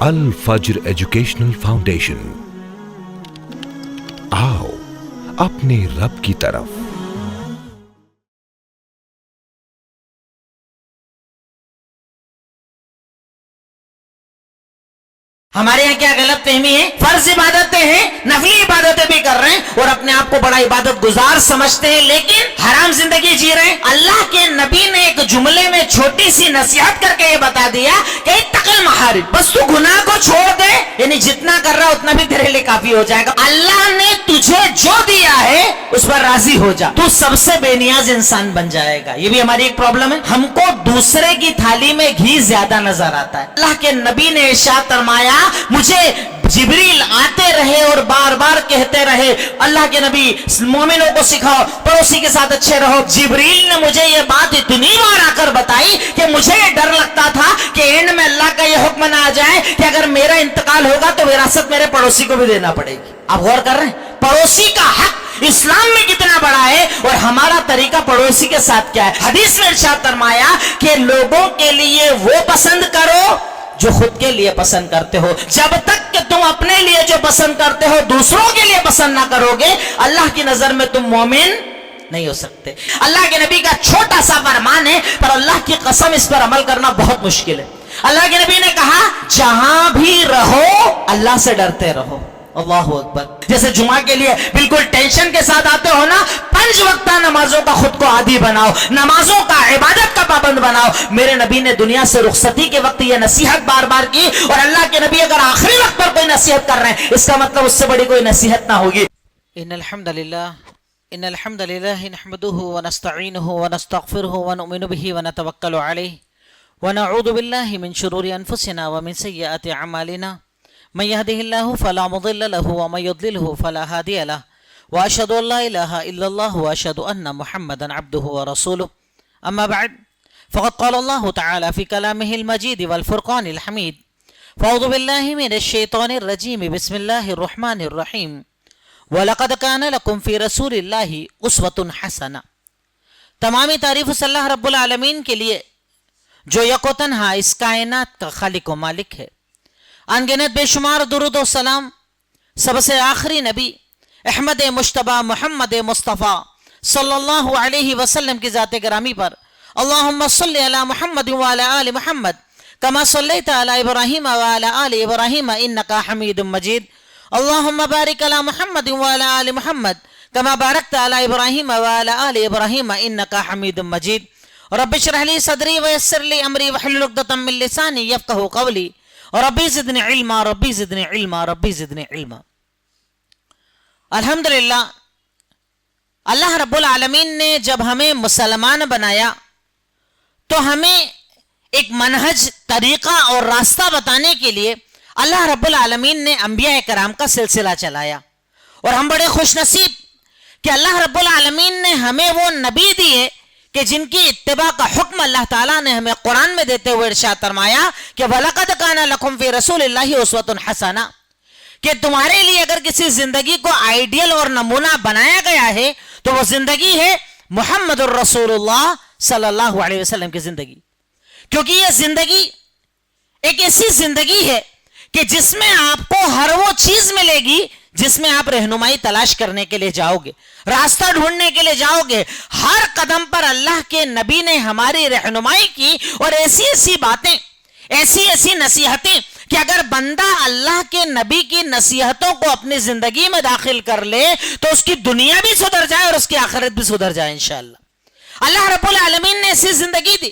الفجر educational foundation, آؤ اپنے رب کی طرف۔ ہمارے یہاں کیا غلط فہمی ہے؟ فرض عبادتیں ہیں، نفلی عبادتیں بھی کر رہے ہیں اور اپنے آپ کو بڑا عبادت گزار سمجھتے ہیں، لیکن حرام زندگی جی رہے ہیں۔ اللہ کے نبی نے ایک جملے میں چھوٹی سی نصیحت کر کے یہ بتا دیا کہ اتق المحارم، بس تو گناہ کو چھوڑ دے، یعنی جتنا کر رہا اتنا بھی تیرے لیے کافی ہو جائے گا۔ اللہ نے تجھے جو دیا ہے اس پر راضی ہو جا، تو سب سے بے نیاز انسان بن جائے گا۔ یہ بھی ہماری ایک پرابلم ہے، ہم کو دوسرے کی تھالی میں گھی زیادہ نظر آتا ہے۔ اللہ کے نبی نے ارشاد فرمایا، مجھے جبریل آتے رہے اور بار بار کہتے رہے، اللہ کے نبی مومنوں کو سکھاؤ، پڑوسی کے ساتھ اچھے رہو۔ جبریل نے مجھے یہ بات اتنی بار آ کر بتائی کہ مجھے یہ ڈر لگتا تھا کہ اینڈ میں اللہ کا یہ حکم نہ آ جائے کہ اگر میرا انتقال ہوگا تو وراثت میرے پڑوسی کو بھی دینا پڑے گی۔ آپ غور کر رہے ہیں پڑوسی کا حق اسلام میں کتنا بڑا ہے اور ہمارا طریقہ پڑوسی کے ساتھ کیا ہے۔ حدیث میں ارشاد فرمایا کہ لوگوں کے لیے وہ پسند کرو جو خود کے لیے پسند کرتے ہو۔ جب تک کہ تم اپنے لیے جو پسند کرتے ہو دوسروں کے لیے پسند نہ کرو گے، اللہ کی نظر میں تم مومن نہیں ہو سکتے۔ اللہ کے نبی کا چھوٹا سا فرمان ہے، پر اللہ کی قسم اس پر عمل کرنا بہت مشکل ہے۔ اللہ کے نبی نے کہا، جہاں بھی رہو اللہ سے ڈرتے رہو۔ اللہ اکبر۔ جیسے جمعہ کے لیے بالکل ٹینشن کے ساتھ آتے ہو نا، 5 وقتہ نمازوں کا خود کو عادی بناؤ، نمازوں کا عبادت کا پابند بناؤ۔ میرے نبی نے دنیا سے رخصتی کے وقت یہ نصیحت بار بار کی، اور اللہ کے نبی اگر آخری وقت پر کوئی نصیحت کر رہے ہیں اس کا مطلب اس سے بڑی کوئی نصیحت نہ ہوگی۔ ان الحمد للہ نحمده ونستعینه ونستغفره ونؤمن به ونتوکل علیہ ونعوذ باللہ من شرور انفسنا ومن سیئات اعمالنا، من يهده الله فلا مضل له ومن يضلله فلا هادي له، واشهد ان لا اله الا الله واشهد ان محمدا عبده ورسوله، اما بعد فقد قال الله تعالى في كلامه المجيد والفرقان الحميد، فاعوذ بالله من الشيطان الرجيم، بسم الله الرحمن الرحيم، وَلَقَدْ كَانَ لَكُمْ فِي رَسُولِ اللَّهِ أُسْوَةٌ حَسَنَةٌ۔ تمامی تعریف اس اللہ رب العالمین کے لیے جو یک و تنہا اس کائنات کا خالق و مالک ہے۔ انگنت بے شمار درود و سلام سب سے آخری نبی احمد مجتبی محمد مصطفیٰ صلی اللہ علیہ وسلم کی ذات گرامی پر اللہم صلی علی محمد وعلی آل محمد کما صلیت علی ابراہیم وعلی آل ابراہیم انکا حمید مجید، اللہم بارک علی محمد وعلی آل محمد کما بارکت علی ابراہیم وعلی آل ابراہیم انکا حمید مجید، رب اشرح لی صدری ویسر لی امری واحلل عقدۃ من لسانی یفقہوا قولی، ربی زدنی علما ربی زدنی علما ربی زدنی علما۔ الحمدللہ، اللہ رب العالمین نے جب ہمیں مسلمان بنایا تو ہمیں ایک منہج، طریقہ اور راستہ بتانے کے لیے اللہ رب العالمین نے انبیاء کرام کا سلسلہ چلایا، اور ہم بڑے خوش نصیب کہ اللہ رب العالمین نے ہمیں وہ نبی دیے کہ جن کی اتباع کا حکم اللہ تعالیٰ نے ہمیں قرآن میں دیتے ہوئے ارشاد فرمایا کہ وَلَقَدْ كَانَ لَكُمْ فِي رَسُولِ اللَّهِ أُسْوَةٌ حَسَنَةٌ، کہ تمہارے لیے اگر کسی زندگی کو آئیڈیل اور نمونہ بنایا گیا ہے تو وہ زندگی ہے محمد الرسول اللہ صلی اللہ علیہ وسلم کی زندگی، کیونکہ یہ زندگی ایک ایسی زندگی ہے کہ جس میں آپ کو ہر وہ چیز ملے گی جس میں آپ رہنمائی تلاش کرنے کے لیے جاؤ گے، راستہ ڈھونڈنے کے لیے جاؤ گے۔ ہر قدم پر اللہ کے نبی نے ہماری رہنمائی کی، اور ایسی ایسی باتیں، ایسی ایسی نصیحتیں کہ اگر بندہ اللہ کے نبی کی نصیحتوں کو اپنی زندگی میں داخل کر لے تو اس کی دنیا بھی سدھر جائے اور اس کی آخرت بھی سدھر جائے انشاءاللہ۔ اللہ رب العالمین نے ایسی زندگی دی۔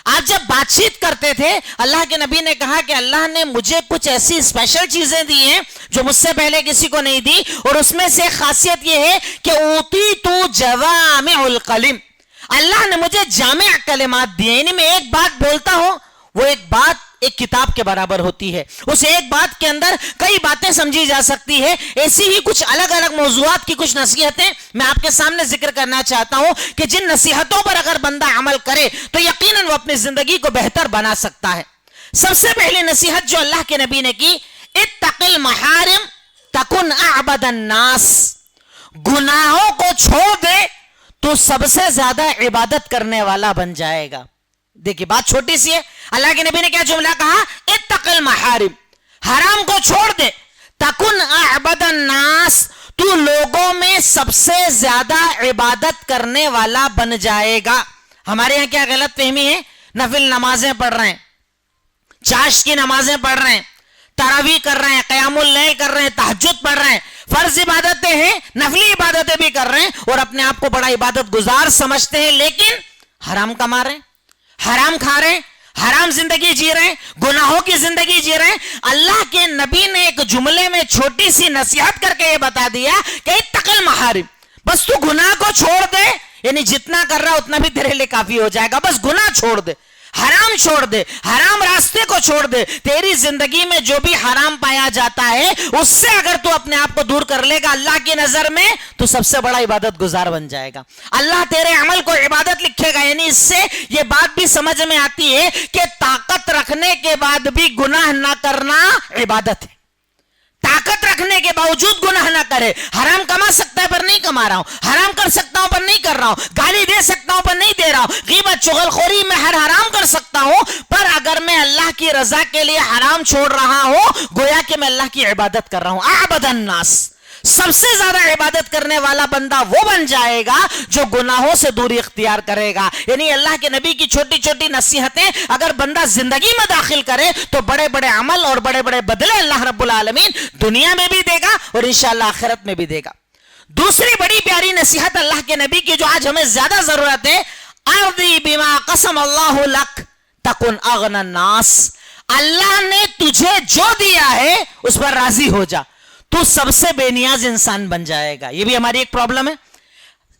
آپ جب بات چیت کرتے تھے اللہ کے نبی نے کہا کہ اللہ نے مجھے کچھ ایسی اسپیشل چیزیں دی ہیں جو مجھ سے پہلے کسی کو نہیں دی، اور اس میں سے خاصیت یہ ہے کہ اوتیت جوامع الکلم، اللہ نے مجھے جامع کلمات دیے، یعنی میں ایک بات بولتا ہوں وہ ایک بات ایک کتاب کے برابر ہوتی ہے، اس ایک بات کے اندر کئی باتیں سمجھی جا سکتی ہے۔ ایسی ہی کچھ الگ الگ موضوعات کی کچھ نصیحتیں میں آپ کے سامنے ذکر کرنا چاہتا ہوں کہ جن نصیحتوں پر اگر بندہ عمل کرے تو یقیناً وہ اپنی زندگی کو بہتر بنا سکتا ہے۔ سب سے پہلی نصیحت جو اللہ کے نبی نے کی، اتق المحارم تکن اعبد الناس، گناہوں کو چھوڑ دے تو سب سے زیادہ عبادت کرنے والا بن جائے گا۔ دیکھیے بات چھوٹی سی ہے، اللہ کے نبی نے کیا جملہ کہا، اتق المحارم، حرام کو چھوڑ دے. تکن اعبد الناس, تو لوگوں میں سب سے زیادہ عبادت کرنے والا بن جائے گا. ہمارے یہاں کیا غلط فہمی ہے؟ نفل نمازیں پڑھ رہے ہیں, چاشت کی نمازیں پڑھ رہے ہیں, تراویح کر رہے ہیں, قیام اللیل کر رہے ہیں, تہجد پڑھ رہے ہیں, فرض عبادتیں ہیں, نفلی عبادتیں بھی کر رہے ہیں اور اپنے آپ کو بڑا عبادت گزار سمجھتے ہیں, لیکن حرام کما رہے ہیں, حرام کھا رہے ہیں, حرام زندگی جی رہے ہیں, گناہوں کی زندگی جی رہے ہیں. اللہ کے نبی نے ایک جملے میں چھوٹی سی نصیحت کر کے یہ بتا دیا کہ اتق المحارم, بس تو گناہ کو چھوڑ دے, یعنی جتنا کر رہا اتنا بھی تیرے لیے کافی ہو جائے گا. بس گناہ چھوڑ دے, حرام چھوڑ دے, حرام راستے کو چھوڑ دے. تیری زندگی میں جو بھی حرام پایا جاتا ہے اس سے اگر تو اپنے آپ کو دور کر لے گا, اللہ کی نظر میں تو سب سے بڑا عبادت گزار بن جائے گا. اللہ تیرے عمل کو عبادت لکھے گا. یعنی اس سے یہ بات بھی سمجھ میں آتی ہے کہ طاقت رکھنے کے بعد بھی گناہ نہ کرنا عبادت ہے. طاقت رکھنے کے باوجود گناہ نہ کرے. حرام کما سکتا ہے پر نہیں کما رہا ہوں, حرام کر سکتا ہوں پر نہیں کر رہا ہوں, گالی دے سکتا ہوں پر نہیں دے رہا ہوں, غیبت چغل خوری میں ہر حرام کر سکتا ہوں, پر اگر میں اللہ کی رضا کے لیے حرام چھوڑ رہا ہوں گویا کہ میں اللہ کی عبادت کر رہا ہوں. اعبد الناس, سب سے زیادہ عبادت کرنے والا بندہ وہ بن جائے گا جو گناہوں سے دوری اختیار کرے گا. یعنی اللہ کے نبی کی چھوٹی چھوٹی نصیحتیں اگر بندہ زندگی میں داخل کرے تو بڑے بڑے عمل اور بڑے بڑے بدلے اللہ رب العالمین دنیا میں بھی دے گا اور انشاءاللہ آخرت میں بھی دے گا. دوسری بڑی پیاری نصیحت اللہ کے نبی کی جو آج ہمیں زیادہ ضرورت ہے, ارضی بما قسم اللہ لک تکن اغنى الناس, اللہ نے تجھے جو دیا ہے اس پر راضی ہو جا, تو سب سے بے نیاز انسان بن جائے گا. یہ بھی ہماری ایک پرابلم ہے,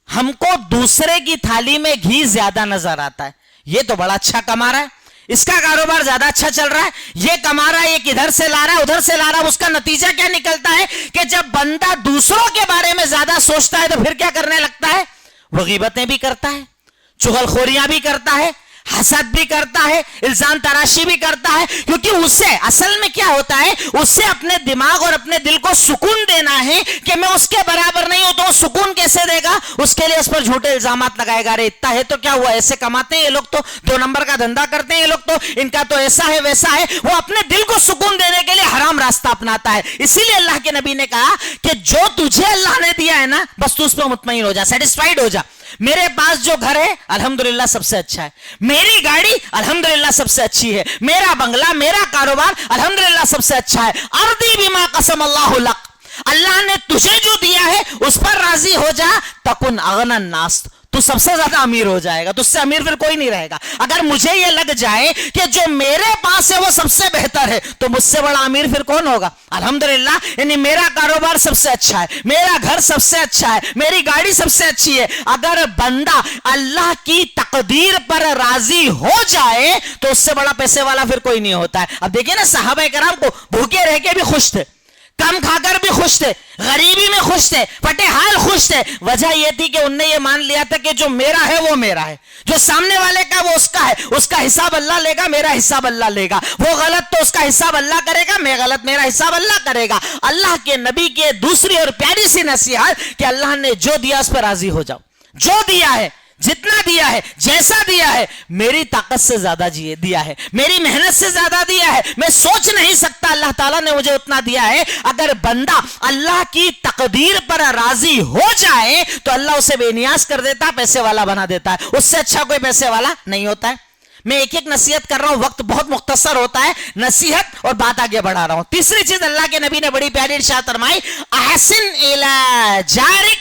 ہم کو دوسرے کی تھالی میں گھی زیادہ نظر آتا ہے. یہ تو بڑا اچھا کما رہا ہے, اس کا کاروبار زیادہ اچھا چل رہا ہے, یہ کما رہا ہے, یہ کدھر سے لا رہا ہے, ادھر سے لا رہا ہے. اس کا نتیجہ کیا نکلتا ہے کہ جب بندہ دوسروں کے بارے میں زیادہ سوچتا ہے تو پھر کیا کرنے لگتا ہے؟ وہ غیبتیں بھی کرتا ہے, چغل خوریاں بھی کرتا ہے, حسد بھی کرتا ہے, الزام تراشی بھی کرتا ہے. کیونکہ اسے اصل میں کیا ہوتا ہے, اسے اپنے دماغ اور اپنے دل کو سکون دینا ہے کہ میں اس کے برابر نہیں ہوں, تو وہ سکون کیسے دے گا؟ اس کے لیے اس پر جھوٹے الزامات لگائے گا. ارے اتنا ہے تو کیا ہوا, ایسے کماتے ہیں یہ لوگ, تو 2 نمبر کا دھندا کرتے ہیں یہ لوگ, تو ان کا تو ایسا ہے ویسا ہے. وہ اپنے دل کو سکون دینے کے لیے حرام راستہ اپناتا ہے. اسی لیے اللہ کے نبی نے کہا کہ جو تجھے اللہ نے دیا ہے نا, بس تو اس پہ مطمئن ہو جا, سیٹسفائیڈ ہو جا. میرے پاس جو گھر ہے الحمدللہ سب سے اچھا ہے, میری گاڑی الحمدللہ سب سے اچھی ہے, میرا بنگلہ, میرا کاروبار الحمدللہ سب سے اچھا ہے. ارضی بما قسم اللہ لک, اللہ نے تجھے جو دیا ہے اس پر راضی ہو جا, تکن اغنى الناس, تو سب سے زیادہ امیر ہو جائے گا. تو اس سے امیر پھر کوئی نہیں رہے گا. اگر مجھے یہ لگ جائے کہ جو میرے پاس ہے وہ سب سے بہتر ہے تو مجھ سے بڑا امیر پھر کون ہوگا؟ الحمدللہ, یعنی میرا کاروبار سب سے اچھا ہے, میرا گھر سب سے اچھا ہے, میری گاڑی سب سے اچھی ہے. اگر بندہ اللہ کی تقدیر پر راضی ہو جائے تو اس سے بڑا پیسے والا پھر کوئی نہیں ہوتا ہے. اب دیکھیں نا, صحابہ کرام کو بھوکے رہ کے بھی خوش تھے, کم کھا کر بھی خوش تھے, غریبی میں خوش تھے, پٹے حال خوش تھے. وجہ یہ تھی کہ انہوں نے یہ مان لیا تھا کہ جو میرا ہے وہ میرا ہے, جو سامنے والے کا وہ اس کا ہے, اس کا حساب اللہ لے گا, میرا حساب اللہ لے گا. وہ غلط تو اس کا حساب اللہ کرے گا, میں غلط میرا حساب اللہ کرے گا. اللہ کے نبی کے دوسری اور پیاری سی نصیحت کہ اللہ نے جو دیا اس پر راضی ہو جاؤ. جو دیا ہے, جتنا دیا ہے, جیسا دیا ہے, میری طاقت سے زیادہ دیا ہے, میری محنت سے زیادہ دیا ہے, میں سوچ نہیں سکتا, اللہ تعالیٰ نے مجھے اتنا دیا ہے. اگر بندہ اللہ کی تقدیر پر راضی ہو جائے تو اللہ اسے بے نیاز کر دیتا, پیسے والا بنا دیتا ہے. اس سے اچھا کوئی پیسے والا نہیں ہوتا ہے. میں ایک ایک نصیحت کر رہا ہوں, وقت بہت مختصر ہوتا ہے, نصیحت اور بات آگے بڑھا رہا ہوں. تیسری چیز اللہ کے نبی نے بڑی پیاری ارشاد فرمائی, احسن الی جارک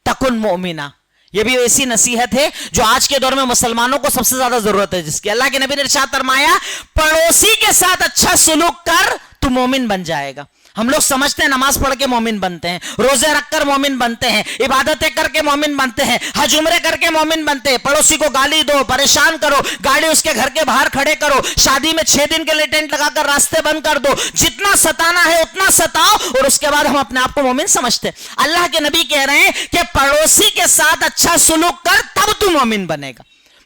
تکن مؤمنا. یہ بھی ایسی نصیحت ہے جو آج کے دور میں مسلمانوں کو سب سے زیادہ ضرورت ہے, جس کی اللہ کے نبی نے ارشاد فرمایا, پڑوسی کے ساتھ اچھا سلوک کر تو مومن بن جائے گا. ہم لوگ سمجھتے ہیں نماز پڑھ کے مومن بنتے ہیں, روزے رکھ کر مومن بنتے ہیں, عبادتیں کر کے مومن بنتے ہیں, حج عمرے کر کے مومن بنتے ہیں. پڑوسی کو گالی دو, پریشان کرو, گاڑی اس کے گھر کے باہر کھڑے کرو, شادی میں 6 دن کے لیے ٹینٹ لگا کر راستے بند کر دو, جتنا ستانا ہے اتنا ستاؤ, اور اس کے بعد ہم اپنے آپ کو مومن سمجھتے ہیں. اللہ کے نبی کہہ رہے ہیں کہ پڑوسی کے ساتھ اچھا سلوک کر تب تو مومن بنے گا.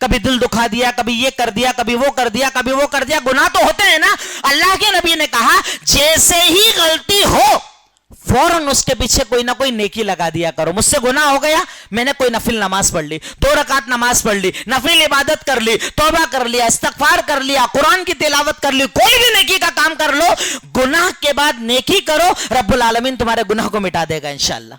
کبھی دل دکھا دیا, کبھی یہ کر دیا, کبھی وہ کر دیا, کبھی وہ کر دیا, گناہ تو ہوتے ہیں نا. اللہ کے نبی نے کہا جیسے ہی غلطی ہو فوراً اس کے پیچھے کوئی نہ کوئی نیکی لگا دیا کرو. مجھ سے گناہ ہو گیا, میں نے کوئی نفل نماز پڑھ لی, 2 رکعت نماز پڑھ لی, نفل عبادت کر لی, توبہ کر لیا, استغفار کر لیا, قرآن کی تلاوت کر لی, کوئی بھی نیکی کا کام کر لو, گناہ کے بعد نیکی کرو, رب العالمین تمہارے گناہ کو مٹا دے گا انشاءاللہ.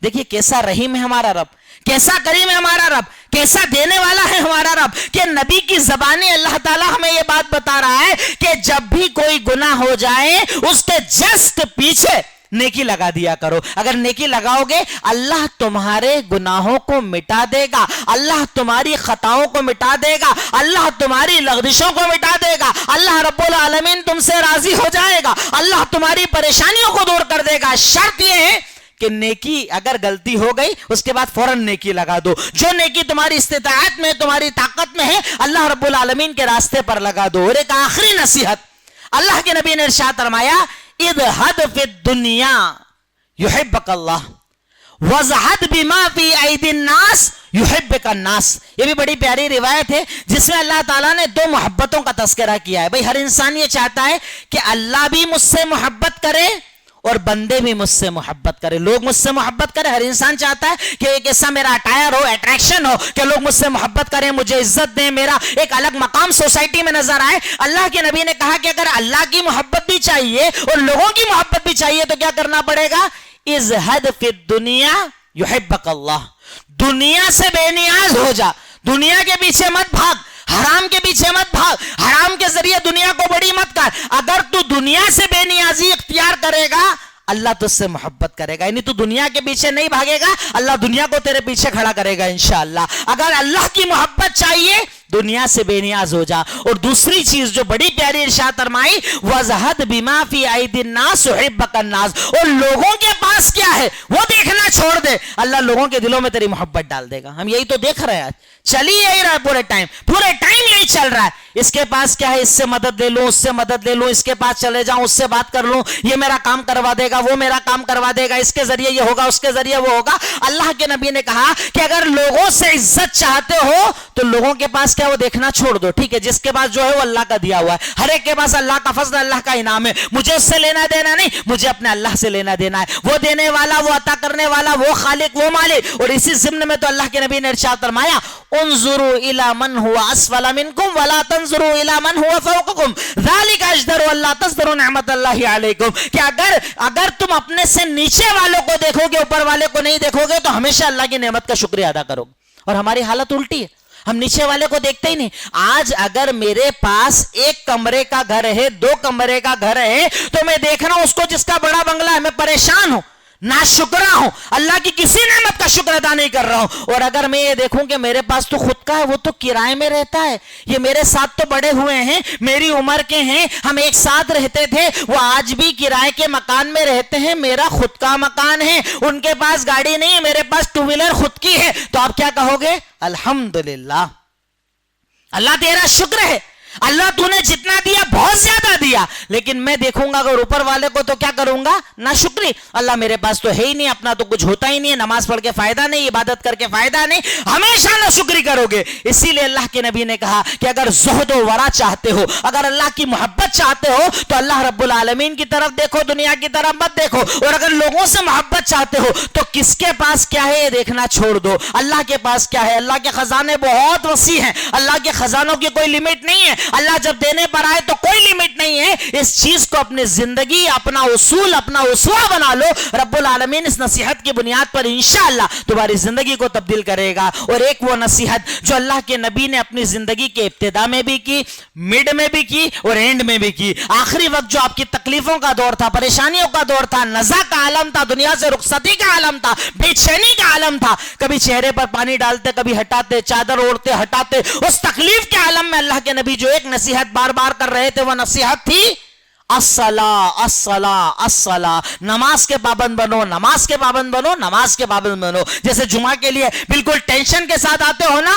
دیکھیے کیسا رحیم ہے ہمارا رب, کیسا کریم ہے ہمارا رب, کیسا دینے والا ہے ہمارا رب, کہ نبی کی زبانی اللہ تعالیٰ ہمیں یہ بات بتا رہا ہے کہ جب بھی کوئی گناہ ہو جائے اس کے جسٹ پیچھے نیکی لگا دیا کرو. اگر نیکی لگاؤ گے اللہ تمہارے گناہوں کو مٹا دے گا, اللہ تمہاری خطاؤں کو مٹا دے گا, اللہ تمہاری لغزشوں کو مٹا دے گا, اللہ رب العالمین تم سے راضی ہو جائے گا, اللہ تمہاری پریشانیوں کو دور کر دے گا. شرط یہ ہے کہ نیکی اگر غلطی ہو گئی اس کے بعد فوراً نیکی لگا دو. جو نیکی تمہاری استطاعت میں, تمہاری طاقت میں ہے, اللہ رب العالمین کے راستے پر لگا دو. اور ایک آخری نصیحت, اللہ کے نبی نے ارشاد فرمایا اذہد فی الدنیا یحبک اللہ وازہد بما فی ایدی الناس یحبک الناس. یہ بھی بڑی پیاری روایت ہے جس میں اللہ تعالیٰ نے 2 محبتوں کا تذکرہ کیا ہے. بھئی ہر انسان یہ چاہتا ہے کہ اللہ بھی مجھ سے محبت کرے اور بندے بھی مجھ سے محبت کرے, لوگ مجھ سے محبت کرے. ہر انسان چاہتا ہے کہ ایک ایسا میرا اٹائر ہو, اٹریکشن ہو کہ لوگ مجھ سے محبت کریں, مجھے عزت دیں, میرا ایک الگ مقام سوسائٹی میں نظر آئے. اللہ کے نبی نے کہا کہ اگر اللہ کی محبت بھی چاہیے اور لوگوں کی محبت بھی چاہیے تو کیا کرنا پڑے گا؟ ازہد فی الدنیا یحبک اللہ. دنیا سے بے نیاز ہو جا, دنیا کے پیچھے مت بھاگ, حرام کے پیچھے مت بھاگ, حرام کے ذریعے دنیا کو بڑی مت کر. اگر تو دنیا سے بے نیازی اختیار کرے گا اللہ تجھ سے محبت کرے گا. یعنی تو دنیا کے پیچھے نہیں بھاگے گا, اللہ دنیا کو تیرے پیچھے کھڑا کرے گا انشاءاللہ. اگر اللہ کی محبت چاہیے دنیا سے بے نیاز ہو جا. اور دوسری چیز جو بڑی پیاری ارشاد فرمائی وَزَهَدْ بِمَا فِي أَيْدِي النَّاسِ يُحِبَّكَ النَّاسِ, اور لوگوں کے پاس کیا ہے وہ دیکھنا چھوڑ دے, اللہ لوگوں کے دلوں میں تیری محبت ڈال دے گا. ہم یہی تو دیکھ رہے ہیں آج, چلی یہی رہا ہے پورے ٹائم یہی چل رہا ہے. اس کے پاس کیا ہے, اس سے مدد لے لوں, اس سے مدد لے لوں, اس کے پاس چلے جاؤں, اس سے بات کر لوں, یہ میرا کام کروا دے گا, وہ میرا کام کروا دے گا, اس کے ذریعے یہ ہوگا, اس کے ذریعے وہ ہوگا. اللہ کے نبی نے کہا کہ اگر لوگوں سے عزت چاہتے ہو تو لوگوں کے پاس کیا وہ دیکھنا چھوڑ دو. ٹھیک ہے, جس کے پاس جو ہے وہ اللہ کا دیا ہوا ہے, ہر ایک کے پاس اللہ کا فضل, اللہ کا انعام ہے. مجھے اس سے لینا دینا نہیں, مجھے اپنے اللہ سے لینا دینا ہے. وہ دینے والا, وہ عطا کرنے والا, وہ خالق, وہ مالک. اور اسی ضمن میں تو اللہ کے نبی نے ارشاد فرمایا انظروا الی من هو اسفل منکم ولا تنظروا الی من هو فوقکم ذلک اجدر الا تزدروا نعمت اللہ علیکم. کہ اگر تم اپنے سے نیچے والوں کو دیکھو گے, اوپر والے کو نہیں دیکھو گے, تو ہمیشہ اللہ کی نعمت کا شکریہ ادا کرو گے. اور ہماری حالت الٹی ہے, ہم نیچے والے کو دیکھتے ہی نہیں. آج اگر میرے پاس 1 کمرے کا گھر ہے, 2 کمرے کا گھر ہے, تو میں دیکھ رہا ہوں اس کو جس کا بڑا بنگلہ ہے, میں پریشان ہوں, ناشکرا ہوں, اللہ کی کسی نعمت کا شکر ادا نہیں کر رہا ہوں. اور اگر میں یہ دیکھوں کہ میرے پاس تو خود کا ہے, وہ تو کرائے میں رہتا ہے, یہ میرے ساتھ تو بڑے ہوئے ہیں, میری عمر کے ہیں, ہم ایک ساتھ رہتے تھے, وہ آج بھی کرائے کے مکان میں رہتے ہیں, میرا خود کا مکان ہے, ان کے پاس گاڑی نہیں ہے, میرے پاس 2 ویلر خود کی ہے, تو آپ کیا کہو گے؟ الحمدللہ, اللہ تیرا شکر ہے, اللہ تو نے جتنا دیا بہت زیادہ دیا. لیکن میں دیکھوں گا اگر اوپر والے کو تو کیا کروں گا؟ ناشکری. اللہ میرے پاس تو ہے ہی نہیں, اپنا تو کچھ ہوتا ہی نہیں ہے, نماز پڑھ کے فائدہ نہیں, عبادت کر کے فائدہ نہیں, ہمیشہ ناشکری کرو گے. اسی لیے اللہ کے نبی نے کہا کہ اگر زہد و ورع چاہتے ہو, اگر اللہ کی محبت چاہتے ہو تو اللہ رب العالمین کی طرف دیکھو, دنیا کی طرف مت دیکھو. اور اگر لوگوں سے محبت چاہتے ہو تو کس کے پاس کیا ہے یہ دیکھنا چھوڑ دو, اللہ کے پاس کیا ہے. اللہ کے خزانے بہت وسیع ہیں, اللہ کے خزانوں کی کوئی لمٹ نہیں ہے. اللہ جب دینے پر آئے تو کوئی لمٹ نہیں ہے. اس چیز کو اپنی زندگی, اپنا اصول, اپنا اسوہ بنا لو. رب العالمین اس نصیحت کی بنیاد پر انشاءاللہ تمہاری زندگی کو تبدیل کرے گا. اور ایک وہ نصیحت جو اللہ کے نبی نے اپنی زندگی کے ابتدا میں بھی کی, مڈ میں بھی کی اور اینڈ میں بھی کی. آخری وقت جو آپ کی تکلیفوں کا دور تھا, پریشانیوں کا دور تھا, نزا کا عالم تھا, دنیا سے رخصتی کا عالم تھا, بے چینی کا عالم تھا, کبھی چہرے پر پانی ڈالتے, کبھی ہٹاتے, چادر اوڑھتے ہٹاتے, اس تکلیف کے عالم میں اللہ کے نبی جو ایک نصیحت بار بار کر رہے تھے وہ نصیحت تھی الصلاۃ الصلاۃ الصلاۃ. نماز کے پابند بنو, نماز کے پابند بنو, نماز کے پابند بنو. جیسے جمعہ کے لیے بالکل ٹینشن کے ساتھ آتے ہو نا,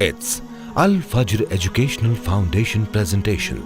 It's Al Fajr Educational Foundation presentation.